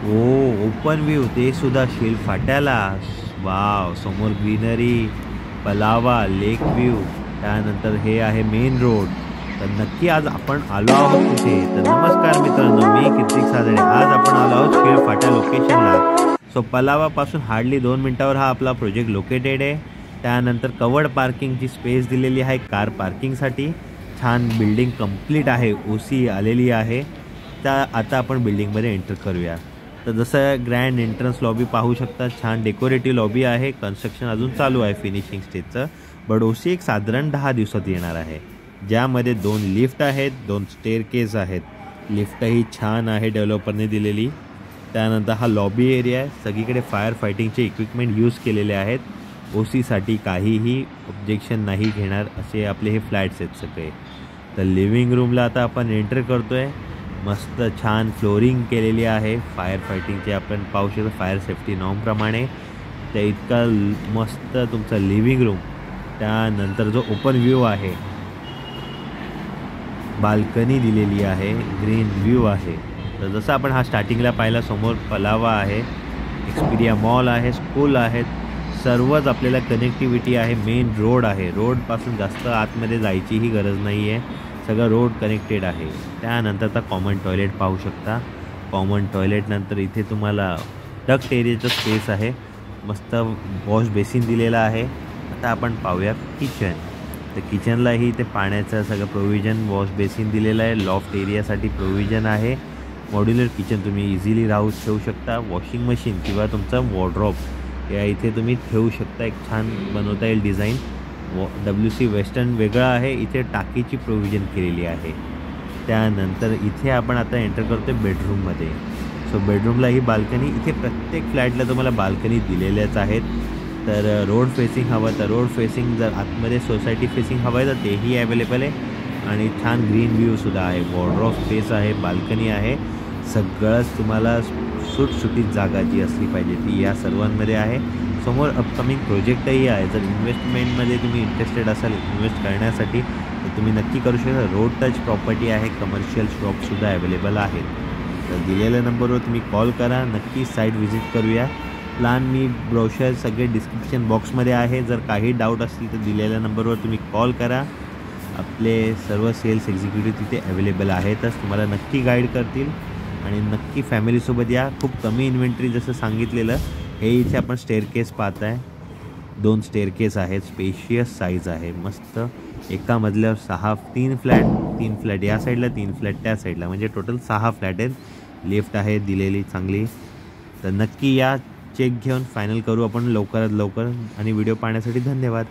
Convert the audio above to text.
ओ open view ते सुद्धा shell फाट्याला. Wow, समोर ग्रीनरी, पलावा, लेक व्ह्यू, त्यानंतर हे आहे मेन रोड. तर नक्की आज आपण आलो आहोत कुठे? तर नमस्कार मित्रांनो, मी कीर्तिक सादडे. आज आपण आलो आहोत शेल फाटा लोकेशनला. सो पलावापासून हार्डली 2 मिनिटावर हा आपला प्रोजेक्ट लोकेटेड आहे. त्यानंतर कवर्ड पार्किंगची स्पेस दिलेली आहे कार पार्किंगसाठी. छान बिल्डिंग कंप्लीट आहे, ओसी आलेली आहे. आता आपण बिल्डिंगमध्ये एंटर करूया. तर जसं ग्रँड एंट्रन्स लॉबी पाहू शकता, छान डेकोरेटिव्ह लॉबी आहे. कन्स्ट्रक्शन अजून चालू आहे फिनिशिंग स्टेजचं. बट ओसी एक साधारण 10 दिवसात येणार आहे, ज्यामध्ये 2 लिफ्ट आहेत, 2 स्टेअरकेस आहेत. लिफ्टही छान आहे डेव्हलपरने दिलेली. त्यानंतर हा लॉबी एरिया आहे. सगळीकडे फायर फायटिंगचे इक्विपमेंट यूज केलेले आहेत. ओसीसाठी काहीही ऑब्जेक्शन नाही घेणार असे आपले हे फ्लॅट्स आहेत सगळे. तर लिव्हिंग रूमला आता आपण एंटर करतो आहे. मस्त छान फ्लोरिंग केलेली आहे फायर फायटिंगचे. आपण पाहू शकतो फायर सेफ्टी नॉर्मप्रमाणे. तर इतका मस्त तुमचा लिव्हिंग रूम. त्यानंतर जो ओपन व्ह्यू आहे, बाल्कनी दिलेली आहे, ग्रीन व्ह्यू आहे. तर जसं आपण हा स्टार्टिंगला पाहिला, समोर पलावा आहे, एक्सपिरिया मॉल आहे, स्कूल आहेत. सर्वच आपल्याला कनेक्टिव्हिटी आहे. मेन रोड आहे. रोडपासून जास्त आतमध्ये जायचीही गरज नाही आहे. सगळं रोड कनेक्टेड आहे. त्यानंतरचा कॉमन टॉयलेट पाहू शकता. कॉमन टॉयलेटनंतर इथे तुम्हाला डक्ट एरियाचं स्पेस आहे. मस्त वॉश बेसिन दिलेला आहे. आता आपण पाहूया किचन. तर किचनलाही इथे पाण्याचं सगळं प्रोव्हिजन, वॉश बेसिन दिलेलं आहे. लॉफ्ट एरियासाठी प्रोव्हिजन आहे. मॉड्युलर किचन तुम्ही इझिली ठेवू शकता. वॉशिंग मशीन किंवा तुमचा वॉर्डरोब या इथे तुम्ही ठेवू शकता. एक छान बनवता येईल डिझाईन. WC वेस्टर्न वेगळं आहे. इथे टाकीची प्रोव्हिजन केलेली आहे. त्यानंतर इथे आपण आता एंटर करतो आहे बेडरूममध्ये. सो बेडरूमला ही बाल्कनी. इथे प्रत्येक फ्लॅटला तुम्हाला बाल्कनी दिलेल्याच आहेत. तर रोड फेसिंग हवं तर रोड फेसिंग, जर आतमध्ये सोसायटी फेसिंग हवं आहे तर तेही अवेलेबल आहे. आणि छान ग्रीन व्ह्यूसुद्धा आहे. वॉर्डरोब स्पेस आहे, बाल्कनी आहे. सगळंच तुम्हाला सुटसुटीत जागा जी असली पाहिजे ती या सर्वांमध्ये आहे. समोर अपकमिंग प्रोजेक्टही आहे. जर इन्व्हेस्टमेंटमध्ये तुम्ही इंटरेस्टेड असाल इन्व्हेस्ट करण्यासाठी तर तुम्ही नक्की करू शकता. रोड टच प्रॉपर्टी आहे. कमर्शियल शॉपसुद्धा अवेलेबल आहेत. तर दिलेल्या नंबरवर तुम्ही कॉल करा. नक्की साईट व्हिजिट करूया. प्लॅन मी ब्रोशर सगळे डिस्क्रिप्शन बॉक्समध्ये आहे. जर काही डाऊट असतील तर दिलेल्या नंबरवर तुम्ही कॉल करा. आपले सर्व सेल्स एक्झिक्युटिव्ह तिथे अवेलेबल आहेतच. तुम्हाला नक्की गाईड करतील आणि नक्की फॅमिलीसोबत या. खूप कमी इन्व्हेंटरी जसं सांगितलेलं. हे इथे आपण स्टेअरकेस पाहत आहे. 2 स्टेअरकेस आहेत. स्पेशियस साईज आहे. मस्त एका मजल्यावर 3 फ्लॅट या साईडला, 3 फ्लॅट त्या साईडला, म्हणजे टोटल 6 फ्लॅट आहेत. लिफ्ट आहे दिलेली चांगली. तर नक्की या, चेक घेऊन फायनल करू आपण लवकरात लवकर. आणि व्हिडिओ पाहण्यासाठी धन्यवाद.